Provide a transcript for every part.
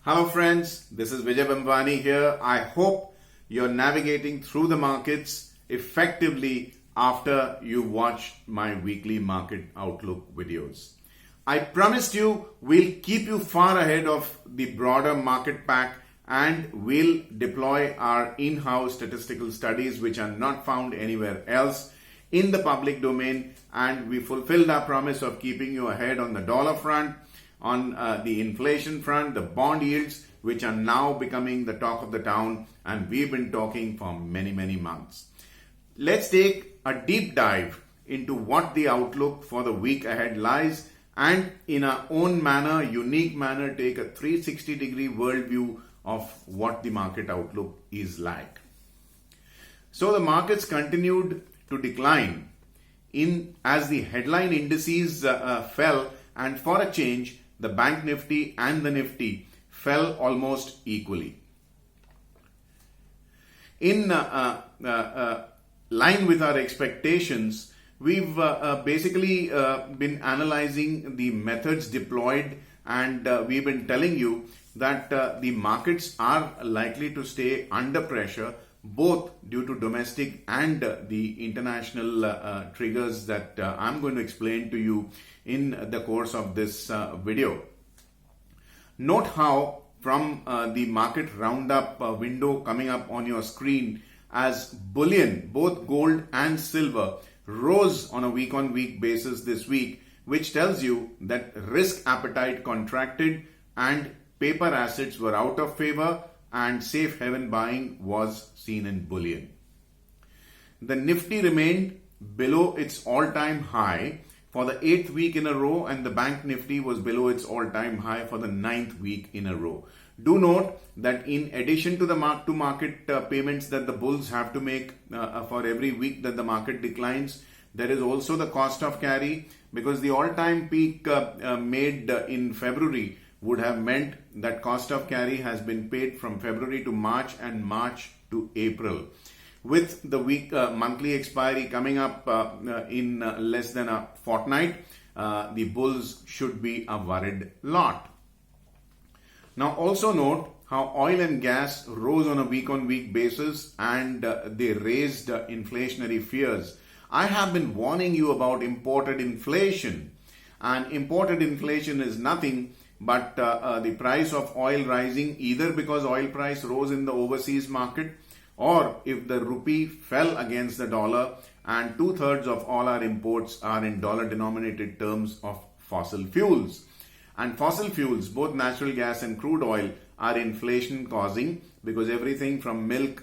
Hello friends, this is Vijay Bambani here. I hope you're navigating through the markets effectively after you watch my weekly market outlook videos. I promised you we'll keep you far ahead of the broader market pack and we'll deploy our in-house statistical studies which are not found anywhere else in the public domain, and we fulfilled our promise of keeping you ahead on the dollar front, on the inflation front, the bond yields, which are now becoming the talk of the town, and we've been talking for many months. Let's take a deep dive into what the outlook for the week ahead lies, and in our own manner, unique manner, take a 360-degree worldview of what the market outlook is like. So the markets continued to decline as the headline indices fell, and for a change, the Bank Nifty and the Nifty fell almost equally. In line with our expectations, we've basically been analyzing the methods deployed, and we've been telling you that the markets are likely to stay under pressure, both due to domestic and the international triggers that I'm going to explain to you in the course of this video. Note how from the market roundup window coming up on your screen, as bullion, both gold and silver, rose on a week-on-week basis this week, which tells you that risk appetite contracted and paper assets were out of favor and safe haven buying was seen in bullion. The Nifty remained below its all-time high for the 8th week in a row, and the Bank Nifty was below its all-time high for the 9th week in a row. Do note that in addition to the mark-to-market payments that the bulls have to make for every week that the market declines, there is also the cost of carry, because the all-time peak made in February would have meant that cost of carry has been paid from February to March and March to April. With the week monthly expiry coming up in less than a fortnight, the bulls should be a worried lot. Now also note how oil and gas rose on a week-on-week basis, and they raised inflationary fears. I have been warning you about imported inflation, and imported inflation is nothing but the price of oil rising either because oil price rose in the overseas market, or if the rupee fell against the dollar, and 2/3 of all our imports are in dollar denominated terms of fossil fuels. And fossil fuels, both natural gas and crude oil, are inflation causing, because everything from milk,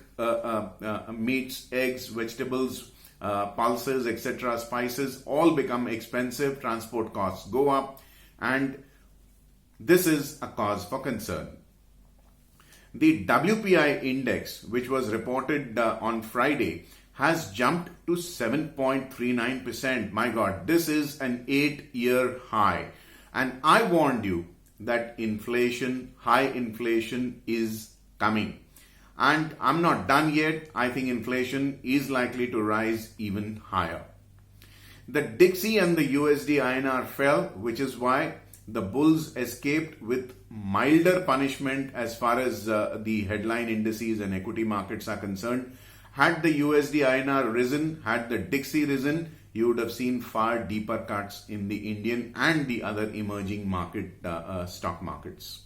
meats, eggs, vegetables, pulses, etc., spices, all become expensive, transport costs go up, and this is a cause for concern. The WPI index, which was reported on Friday, has jumped to 7.39%. My God, this is an 8-year high. And I warned you that inflation, high inflation is coming. And I'm not done yet. I think inflation is likely to rise even higher. The Dixie and the USD INR fell, which is why the bulls escaped with milder punishment as far as the headline indices and equity markets are concerned. Had the USD INR risen, had the Dixie risen, you would have seen far deeper cuts in the Indian and the other emerging market stock markets.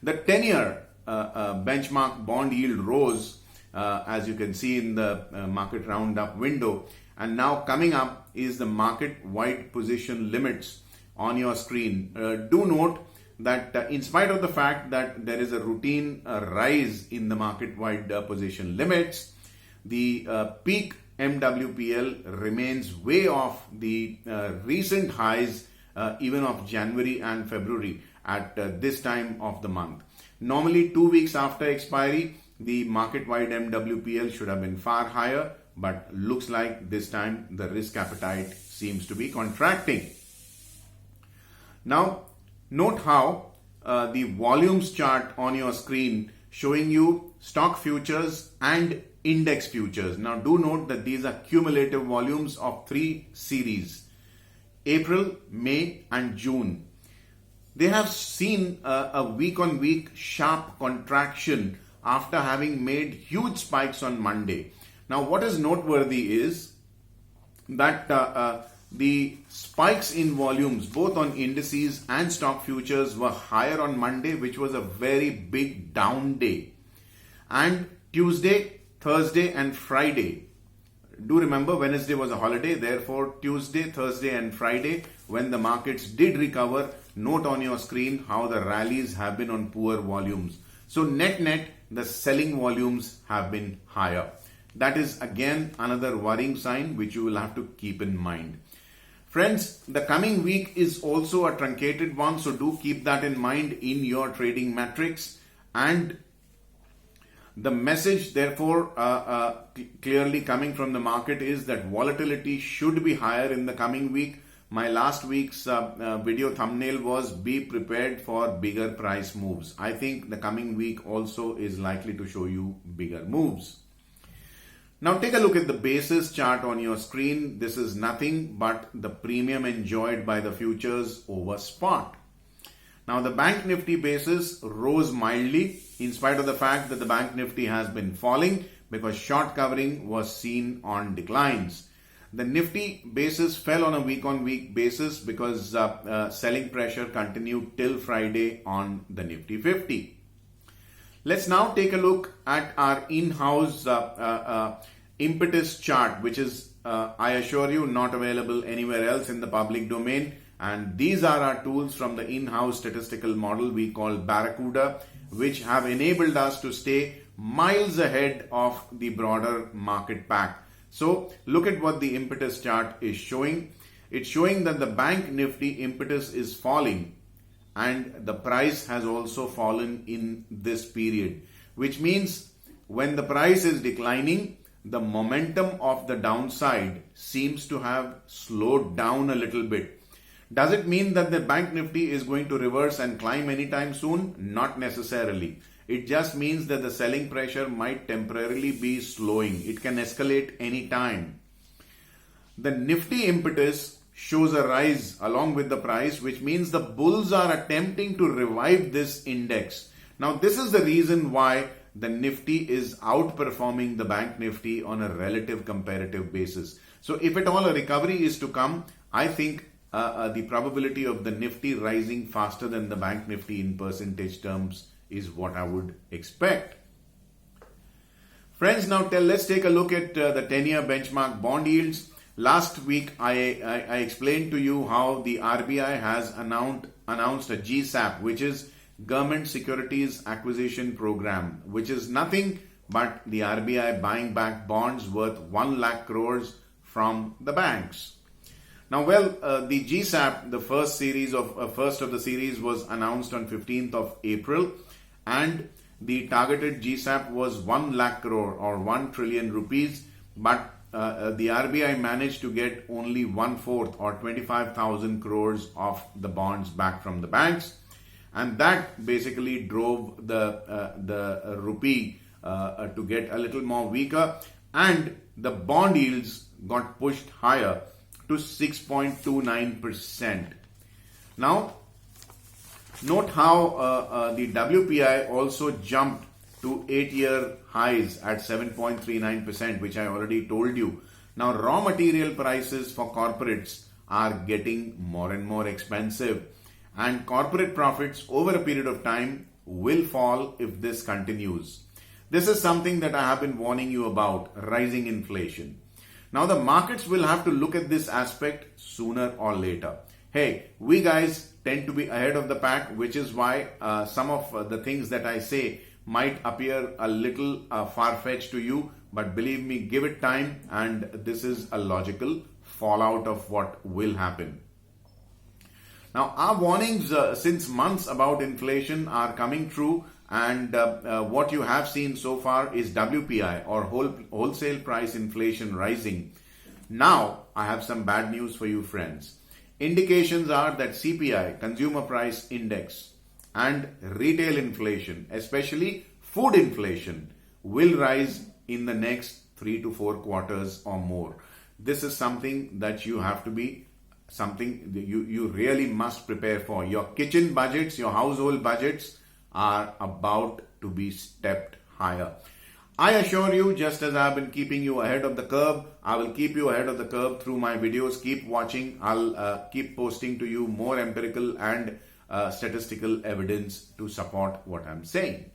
The 10-year benchmark bond yield rose, as you can see in the market roundup window, and now coming up is the market-wide position limits on your screen. Do note that in spite of the fact that there is a routine rise in the market-wide position limits, the peak MWPL remains way off the recent highs even of January and February at this time of the month. Normally 2 weeks after expiry, the market-wide MWPL should have been far higher, but looks like this time the risk appetite seems to be contracting. Now, note how the volumes chart on your screen showing you stock futures and index futures. Now, do note that these are cumulative volumes of 3 series, April, May and June. they have seen a week-on-week sharp contraction after having made huge spikes on Monday. Now, what is noteworthy is that the spikes in volumes both on indices and stock futures were higher on Monday, which was a very big down day. And Tuesday, Thursday and Friday, do remember Wednesday was a holiday, therefore Tuesday, Thursday and Friday, when the markets did recover, note on your screen how the rallies have been on poor volumes. So net, the selling volumes have been higher. That is again another worrying sign which you will have to keep in mind. Friends, the coming week is also a truncated one, so do keep that in mind in your trading metrics. And the message, therefore, clearly coming from the market is that volatility should be higher in the coming week. My last week's video thumbnail was be prepared for bigger price moves. I think the coming week also is likely to show you bigger moves. Now take a look at the basis chart on your screen. This is nothing but the premium enjoyed by the futures over spot. Now the Bank Nifty basis rose mildly in spite of the fact that the Bank Nifty has been falling because short covering was seen on declines. The Nifty basis fell on a week-on-week basis because selling pressure continued till Friday on the Nifty 50. Let's now take a look at our in-house impetus chart, which is, I assure you, not available anywhere else in the public domain. And these are our tools from the in-house statistical model we call Barracuda, which have enabled us to stay miles ahead of the broader market pack. So look at what the impetus chart is showing. It's showing that the Bank Nifty impetus is falling and the price has also fallen in this period, which means when the price is declining, the momentum of the downside seems to have slowed down a little bit. Does it mean that the Bank Nifty is going to reverse and climb anytime soon? Not necessarily. It just means that the selling pressure might temporarily be slowing. It can escalate any time. The Nifty impetus shows a rise along with the price, which means the bulls are attempting to revive this index. Now, this is the reason why the Nifty is outperforming the Bank Nifty on a relative comparative basis. So if at all a recovery is to come, I think the probability of the Nifty rising faster than the Bank Nifty in percentage terms is what I would expect. Friends, now let's take a look at the 10-year benchmark bond yields. Last week, I explained to you how the RBI has announced a GSAP, which is Government Securities Acquisition Program, which is nothing but the RBI buying back bonds worth 1 lakh crores from the banks. Now, the GSAP, the first of the series, was announced on 15th of April, and the targeted GSAP was 1 lakh crore or 1 trillion rupees, but the RBI managed to get only 1/4 or 25,000 crores of the bonds back from the banks, and that basically drove the rupee to get a little more weaker, and the bond yields got pushed higher to 6.29%. Now, note how the WPI also jumped to 8-year highs at 7.39%, which I already told you. Now, raw material prices for corporates are getting more and more expensive, and corporate profits over a period of time will fall if this continues. This is something that I have been warning you about, rising inflation. Now, the markets will have to look at this aspect sooner or later. Hey, we guys tend to be ahead of the pack, which is why some of the things that I say might appear a little far-fetched to you, but believe me, give it time, and this is a logical fallout of what will happen. Now, our warnings since months about inflation are coming true, and what you have seen so far is WPI or wholesale price inflation rising. Now, I have some bad news for you, friends. Indications are that CPI, Consumer Price Index, and retail inflation, especially food inflation, will rise in the next 3 to 4 quarters or more. This is something that you have to be something you really must prepare for. Your kitchen budgets, your household budgets are about to be stepped higher. I assure you, just as I've been keeping you ahead of the curve, I will keep you ahead of the curve through my videos. Keep watching. I'll keep posting to you more empirical and statistical evidence to support what I'm saying.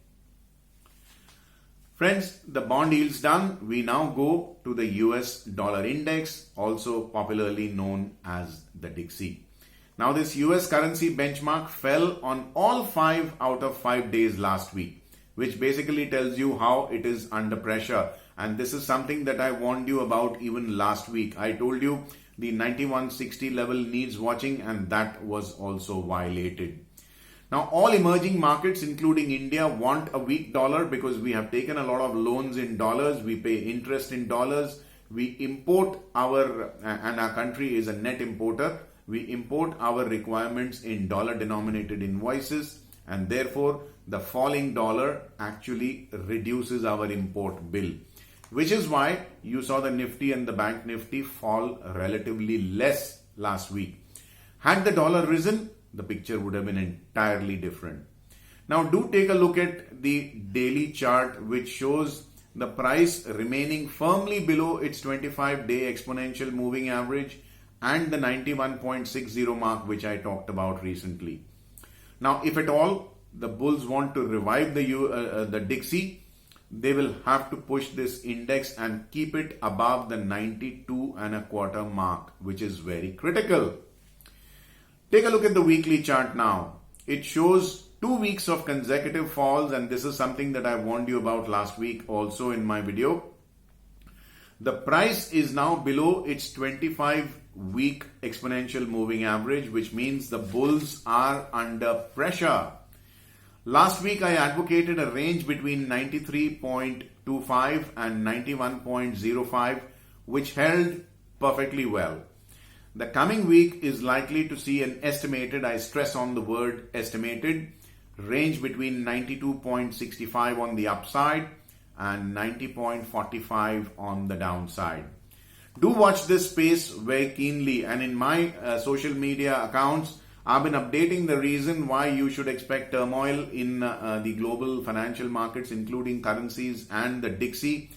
Friends, the bond yield's done. We now go to the US dollar index, also popularly known as the Dixie. Now, this US currency benchmark fell on all 5 out of 5 days last week, which basically tells you how it is under pressure. And this is something that I warned you about even last week. I told you the 9160 level needs watching, and that was also violated. Now, all emerging markets, including India, want a weak dollar because we have taken a lot of loans in dollars. We pay interest in dollars. We import and our country is a net importer. We import our requirements in dollar denominated invoices, and therefore the falling dollar actually reduces our import bill, which is why you saw the Nifty and the Bank Nifty fall relatively less last week. Had the dollar risen, the picture would have been entirely different. Now, do take a look at the daily chart, which shows the price remaining firmly below its 25-day exponential moving average and the 91.60 mark, which I talked about recently. Now, if at all the bulls want to revive the Dixie, they will have to push this index and keep it above the 92.25 mark, which is very critical. Take a look at the weekly chart now. It shows 2 weeks of consecutive falls, and this is something that I warned you about last week also in my video. The price is now below its 25-week exponential moving average, which means the bulls are under pressure. Last week, I advocated a range between 93.25 and 91.05, which held perfectly well. The coming week is likely to see an estimated, I stress on the word estimated, range between 92.65 on the upside and 90.45 on the downside. Do watch this space very keenly, and in my social media accounts, I've been updating the reason why you should expect turmoil in the global financial markets, including currencies and the Dixie.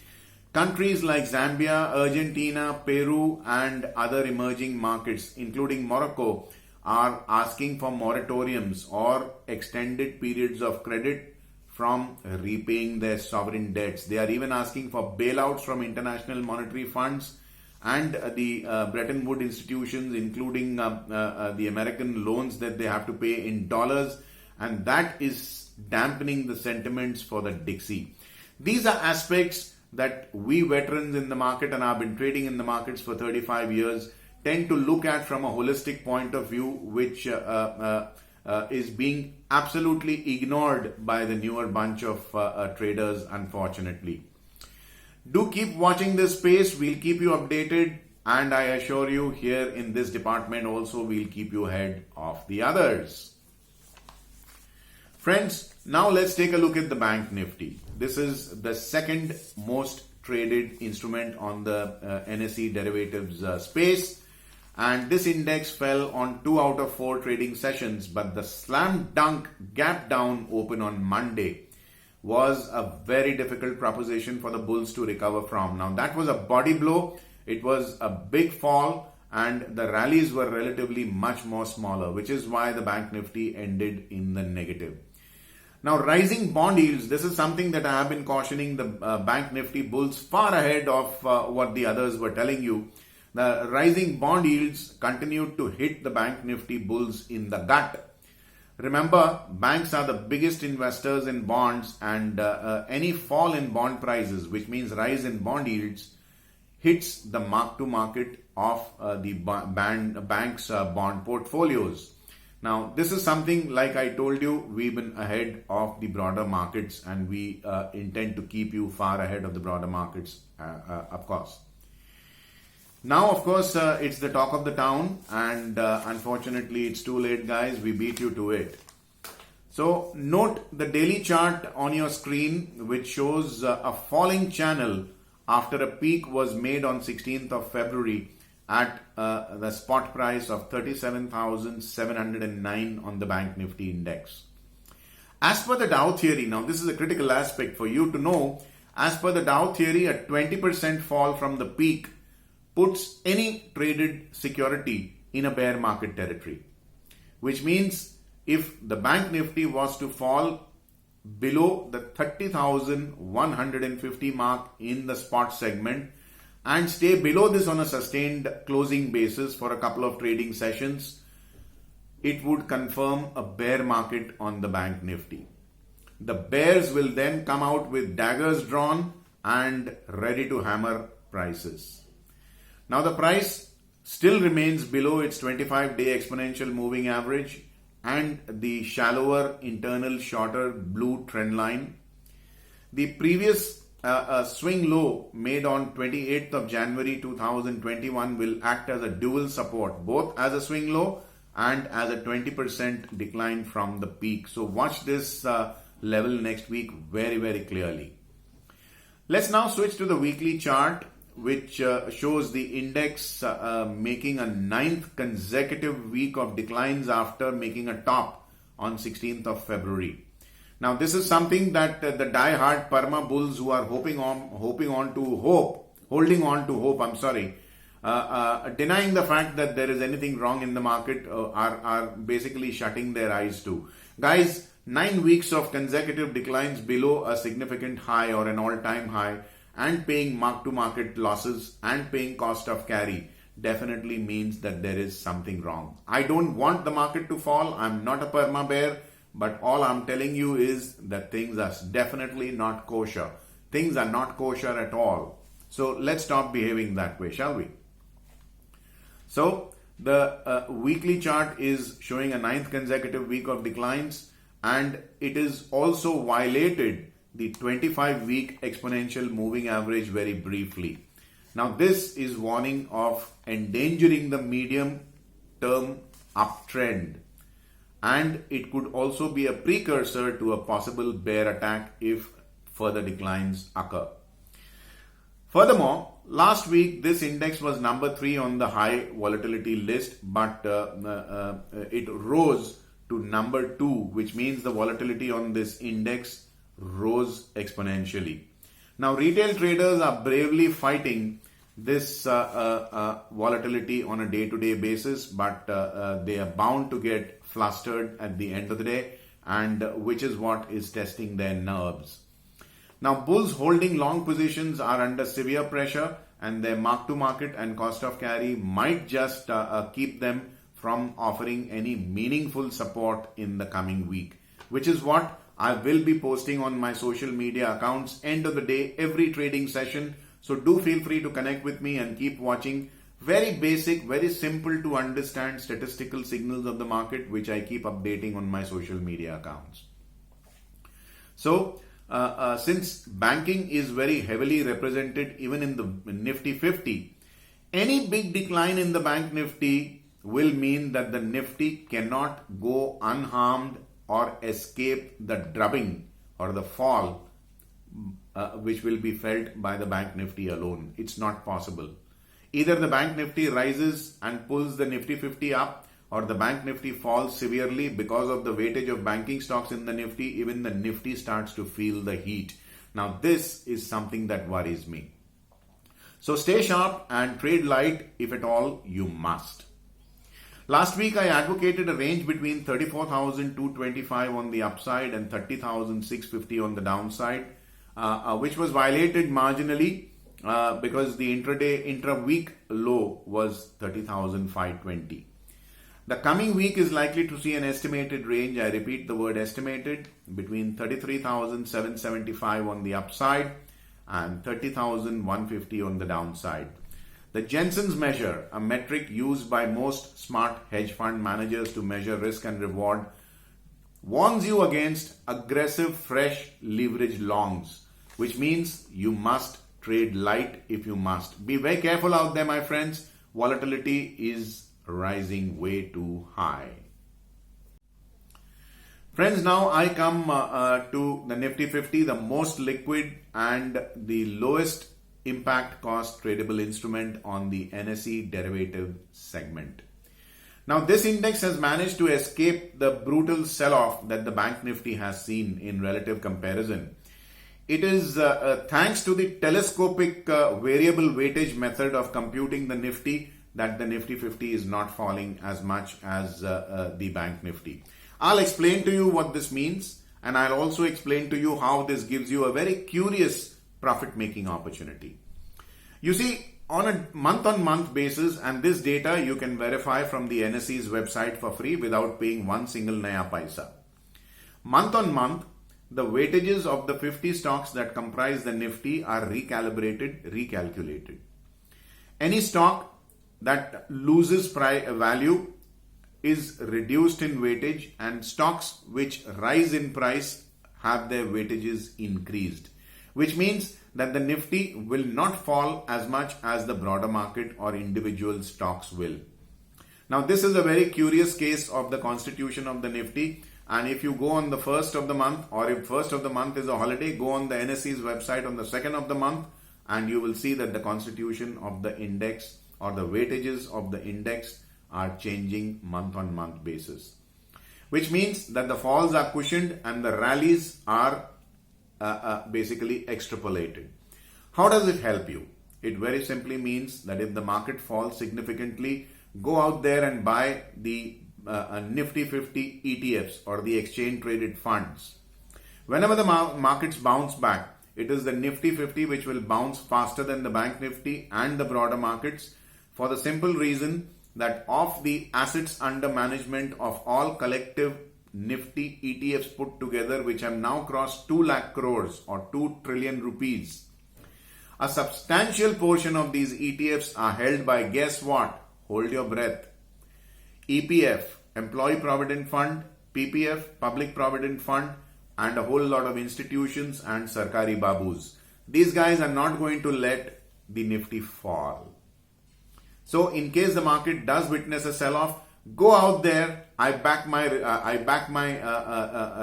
Countries like Zambia, Argentina, Peru, and other emerging markets, including Morocco, are asking for moratoriums or extended periods of credit from repaying their sovereign debts. They are even asking for bailouts from international monetary funds and the Bretton Woods institutions, including the American loans that they have to pay in dollars, and that is dampening the sentiments for the Dixie. These are aspects that we veterans in the market, and I've been trading in the markets for 35 years, tend to look at from a holistic point of view, which is being absolutely ignored by the newer bunch of traders, unfortunately. Do keep watching this space. We'll keep you updated, and I assure you here in this department also we'll keep you ahead of the others. Friends, now let's take a look at the Bank Nifty. This is the second most traded instrument on the NSE derivatives space, and this index fell on 2 out of 4 trading sessions, but the slam dunk gap down open on Monday was a very difficult proposition for the bulls to recover from. Now, that was a body blow. It was a big fall, and the rallies were relatively much more smaller, which is why the Bank Nifty ended in the negative. Now, rising bond yields, this is something that I have been cautioning the Bank Nifty bulls far ahead of what the others were telling you. The rising bond yields continued to hit the Bank Nifty bulls in the gut. Remember, banks are the biggest investors in bonds, and any fall in bond prices, which means rise in bond yields, hits the mark-to-market of the bank's bond portfolios. Now, this is something, like I told you, we've been ahead of the broader markets, and we intend to keep you far ahead of the broader markets, of course. Now, of course, it's the talk of the town, and unfortunately, it's too late, guys. We beat you to it. So, note the daily chart on your screen, which shows a falling channel after a peak was made on 16th of February, at the spot price of 37,709 on the Bank Nifty index. As per the Tao Theory, now this is a critical aspect for you to know. As per the Tao Theory, a 20% fall from the peak puts any traded security in a bear market territory. Which means if the Bank Nifty was to fall below the 30,150 mark in the spot segment and stay below this on a sustained closing basis for a couple of trading sessions, it would confirm a bear market on the Bank Nifty. The bears will then come out with daggers drawn and ready to hammer prices. Now the price still remains below its 25-day exponential moving average and the shallower internal shorter blue trend line. The previous swing low made on 28th of January 2021 will act as a dual support, both as a swing low and as a 20% decline from the peak. So watch this level next week very, very clearly. Let's now switch to the weekly chart, which shows the index making a 9th consecutive week of declines after making a top on 16th of February. Now this is something that the die-hard Parma bulls who are holding on to hope, denying the fact that there is anything wrong in the market are basically shutting their eyes to. Guys, 9 weeks of consecutive declines below a significant high or an all-time high and paying mark-to-market losses and paying cost of carry definitely means that there is something wrong. I don't want the market to fall. I'm not a perma bear, but all I'm telling you is that things are definitely not kosher. Things are not kosher at all. So let's stop behaving that way, shall we? So the weekly chart is showing a 9th consecutive week of declines, and it is also violated the 25-week exponential moving average very briefly. Now this is warning of endangering the medium-term uptrend, and it could also be a precursor to a possible bear attack if further declines occur. Furthermore, last week this index was number 3 on the high volatility list, but it rose to number 2, which means the volatility on this index rose exponentially. Now retail traders are bravely fighting this volatility on a day-to-day basis, but they are bound to get flustered at the end of the day, and which is what is testing their nerves. Now bulls holding long positions are under severe pressure, and their mark-to-market and cost of carry might just keep them from offering any meaningful support in the coming week, which is what I will be posting on my social media accounts end of the day, every trading session. So do feel free to connect with me and keep watching very basic, very simple to understand statistical signals of the market, which I keep updating on my social media accounts. So since banking is very heavily represented even in the Nifty 50, any big decline in the Bank Nifty will mean that the Nifty cannot go unharmed or escape the drubbing or the fall which will be felt by the Bank Nifty alone. It's not possible. Either the Bank Nifty rises and pulls the Nifty 50 up, or the Bank Nifty falls severely because of the weightage of banking stocks in the Nifty. Even the Nifty starts to feel the heat. Now this is something that worries me. So stay sharp and trade light if at all you must. Last week I advocated a range between 34,225 on the upside and 30,650 on the downside, which was violated marginally because the intra-week low was 30,520. The coming week is likely to see an estimated range, I repeat the word estimated, between 33,775 on the upside and 30,150 on the downside. The Jensen's measure, a metric used by most smart hedge fund managers to measure risk and reward, warns you against aggressive fresh leverage longs, which means you must trade light if you must. Be very careful out there, my friends. Volatility is rising way too high. Friends, now I come to the Nifty 50, the most liquid and the lowest impact cost tradable instrument on the NSE derivative segment. Now, this index has managed to escape the brutal sell-off that the Bank Nifty has seen in relative comparison. It is thanks to the telescopic variable weightage method of computing the Nifty that the Nifty 50 is not falling as much as the Bank Nifty. I'll explain to you what this means, and I'll also explain to you how this gives you a very curious profit-making opportunity. You see, on a month-on-month basis, and this data you can verify from the NSE's website for free without paying one single naya paisa. Month-on-month, the weightages of the 50 stocks that comprise the Nifty are recalculated. Any stock that loses value is reduced in weightage, and stocks which rise in price have their weightages increased, which means that the Nifty will not fall as much as the broader market or individual stocks will. Now, this is a very curious case of the constitution of the Nifty, and if you go on the 1st of the month, or if 1st of the month is a holiday, go on the NSE's website on the 2nd of the month, and you will see that the constitution of the index or the weightages of the index are changing month on month basis, which means that the falls are cushioned and the rallies are basically extrapolated. How does it help you? It very simply means that if the market falls significantly, go out there and buy the Nifty 50 ETFs or the exchange traded funds. Whenever the markets bounce back, it is the Nifty 50 which will bounce faster than the Bank Nifty and the broader markets, for the simple reason that of the assets under management of all collective Nifty ETFs put together, which have now crossed 2 lakh crores or 2 trillion rupees, a substantial portion of these ETFs are held by, guess what? Hold your breath. EPF, Employee Provident Fund, PPF, Public Provident Fund, and a whole lot of institutions and Sarkari Babus. These guys are not going to let the Nifty fall. So in case the market does witness a sell-off, go out there. I back my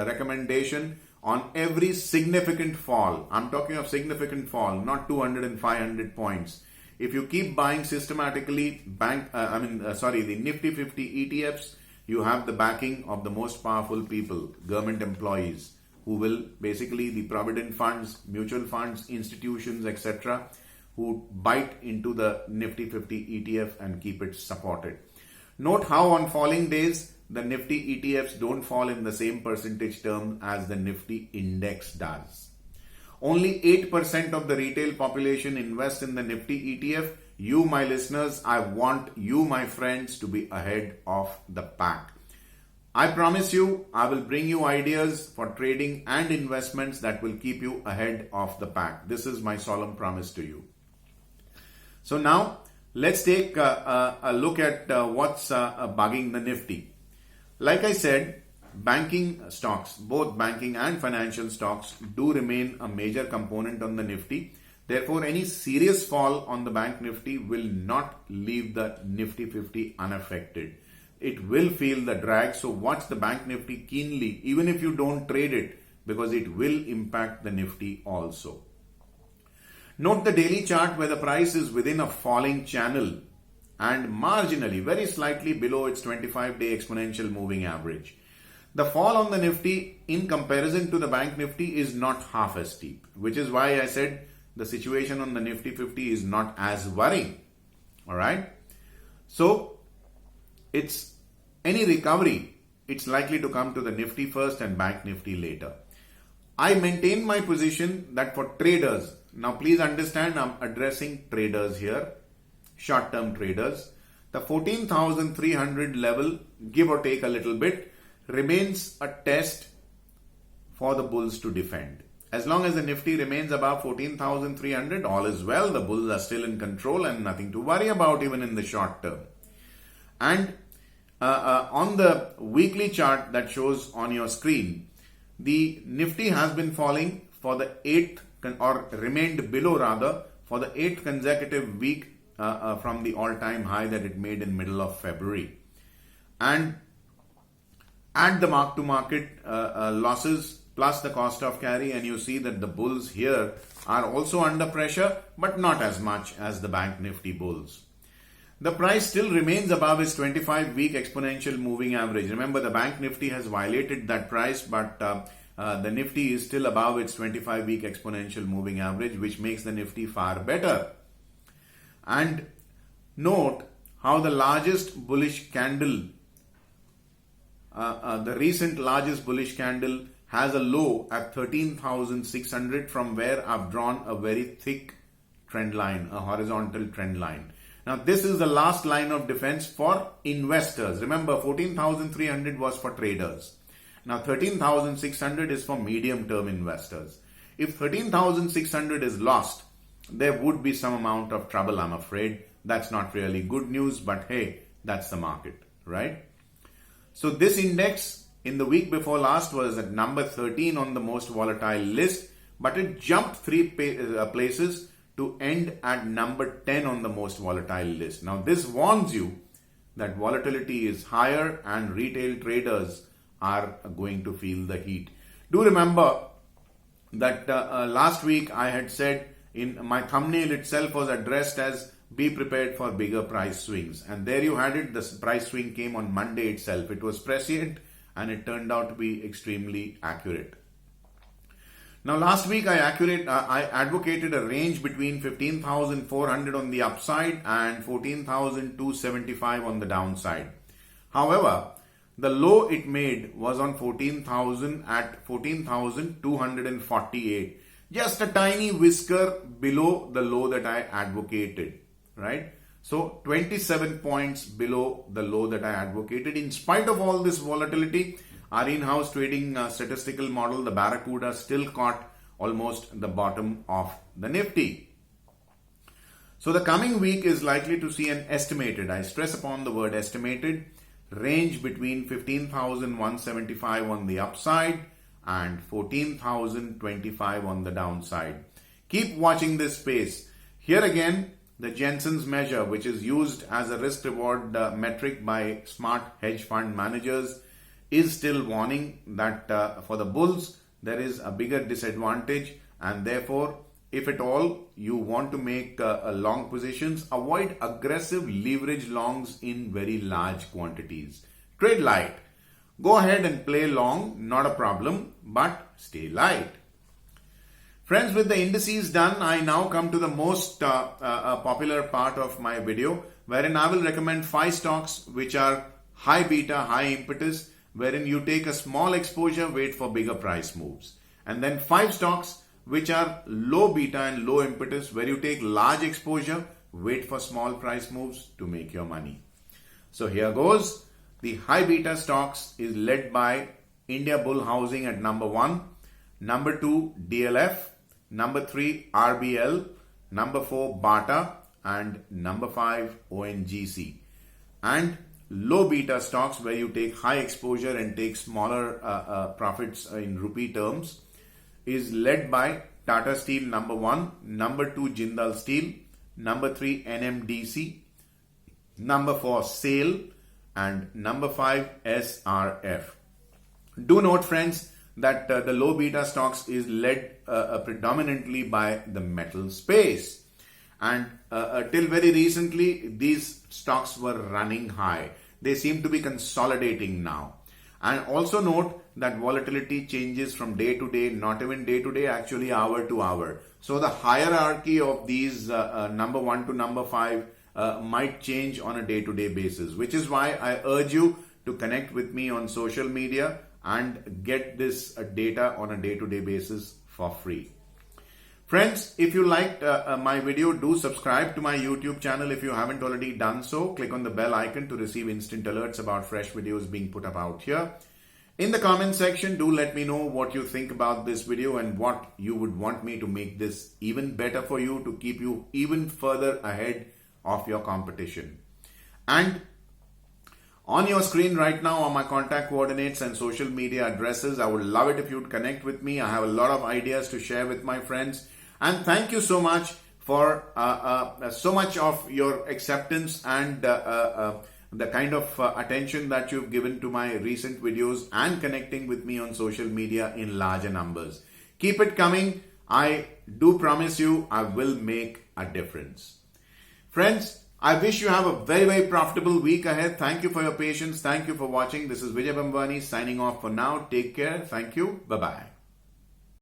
recommendation on every significant fall. I'm talking of significant fall, not 200 and 500 points. If you keep buying systematically the Nifty 50 ETFs, you have the backing of the most powerful people, government employees, who will basically the provident funds, mutual funds, institutions, etc., who bite into the Nifty 50 ETF and keep it supported. Note how on falling days, the Nifty ETFs don't fall in the same percentage term as the Nifty index does. Only 8% of the retail population invest in the Nifty ETF. You, my listeners, I want you, my friends, to be ahead of the pack. I promise you, I will bring you ideas for trading and investments that will keep you ahead of the pack. This is my solemn promise to you. So now, let's take a look at what's bugging the Nifty. Like I said, banking stocks, both banking and financial stocks, do remain a major component on the Nifty. Therefore, any serious fall on the Bank Nifty will not leave the Nifty 50 unaffected. It will feel the drag, so watch the Bank Nifty keenly, even if you don't trade it, because it will impact the Nifty also. Note the daily chart where the price is within a falling channel and marginally, very slightly below its 25-day exponential moving average. The fall on the Nifty in comparison to the Bank Nifty is not half as steep, which is why I said the situation on the Nifty 50 is not as worrying. Alright? So, it's any recovery, it's likely to come to the Nifty first and Bank Nifty later. I maintain my position that for traders, now please understand I'm addressing traders here, short-term traders, the 14,300 level, give or take a little bit, remains a test for the bulls to defend. As long as the Nifty remains above 14,300, all is well, the bulls are still in control and nothing to worry about even in the short term. And on the weekly chart that shows on your screen, the Nifty has been falling for the 8th or remained below rather for the 8th consecutive week from the all-time high that it made in middle of February. And at the mark-to-market losses plus the cost of carry, and you see that the bulls here are also under pressure, but not as much as the Bank Nifty bulls. The price still remains above its 25-week exponential moving average. Remember, the Bank Nifty has violated that price, but the Nifty is still above its 25-week exponential moving average, which makes the Nifty far better. And note how the largest bullish candle, the recent largest bullish candle has a low at 13,600, from where I've drawn a very thick trend line, a horizontal trend line. Now, this is the last line of defense for investors. Remember, 14,300 was for traders. Now, 13,600 is for medium-term investors. If 13,600 is lost, there would be some amount of trouble, I'm afraid. That's not really good news, but hey, that's the market, right? So this index in the week before last was at number 13 on the most volatile list, but it jumped 3 places to end at number 10 on the most volatile list. Now, this warns you that volatility is higher and retail traders are going to feel the heat. Do remember that last week I had said, in my thumbnail itself was addressed as "be prepared for bigger price swings," and there you had it. The price swing came on Monday itself. It was prescient and it turned out to be extremely accurate. Now, last week I advocated a range between 15,400 on the upside and 14,275 on the downside. However, the low it made was on 14,000 at 14,248. Just a tiny whisker below the low that I advocated, right? So 27 points below the low that I advocated. In spite of all this volatility, our in-house trading statistical model, the Barracuda, still caught almost the bottom of the Nifty. So the coming week is likely to see an estimated, I stress upon the word estimated, range between 15,175 on the upside and 14,025 on the downside. Keep watching this space. Here again, the Jensen's measure, which is used as a risk-reward metric by smart hedge fund managers, is still warning that for the bulls, there is a bigger disadvantage, and therefore, if at all you want to make long positions, avoid aggressive leverage longs in very large quantities. Trade light. Go ahead and play long, not a problem, but stay light. Friends, with the indices done, I now come to the most popular part of my video, wherein I will recommend 5 stocks which are high beta, high impetus, wherein you take a small exposure, wait for bigger price moves. And then 5 stocks which are low beta and low impetus, where you take large exposure, wait for small price moves to make your money. So here goes. The high beta stocks is led by India Bull Housing at number 1, number 2 DLF, number 3 RBL, number 4 Bata, and number 5 ONGC. And low beta stocks, where you take high exposure and take smaller profits in rupee terms, is led by Tata Steel number 1, number 2 Jindal Steel, number 3 NMDC, number 4 SAIL, and number 5 SRF. Do note, friends, that the low beta stocks is led predominantly by the metal space. And till very recently, these stocks were running high. They seem to be consolidating now. And also note that volatility changes from day to day, not even day to day, actually hour to hour. So the hierarchy of these number 1 to number 5 might change on a day-to-day basis, which is why I urge you to connect with me on social media and get this data on a day-to-day basis for free. Friends, if you liked my video, do subscribe to my YouTube channel if you haven't already done so. Click on the bell icon to receive instant alerts about fresh videos being put up out here. In the comment section, do let me know what you think about this video and what you would want me to make this even better for you, to keep you even further ahead of your competition. And on your screen right now are my contact coordinates and social media addresses. I would love it if you'd connect with me. I have a lot of ideas to share with my friends. And thank you so much for so much of your acceptance and the kind of attention that you've given to my recent videos and connecting with me on social media in larger numbers. Keep it coming. I do promise you I will make a difference. Friends, I wish you have a very, very profitable week ahead. Thank you for your patience. Thank you for watching. This is Vijay Bambwani signing off for now. Take care. Thank you. Bye-bye.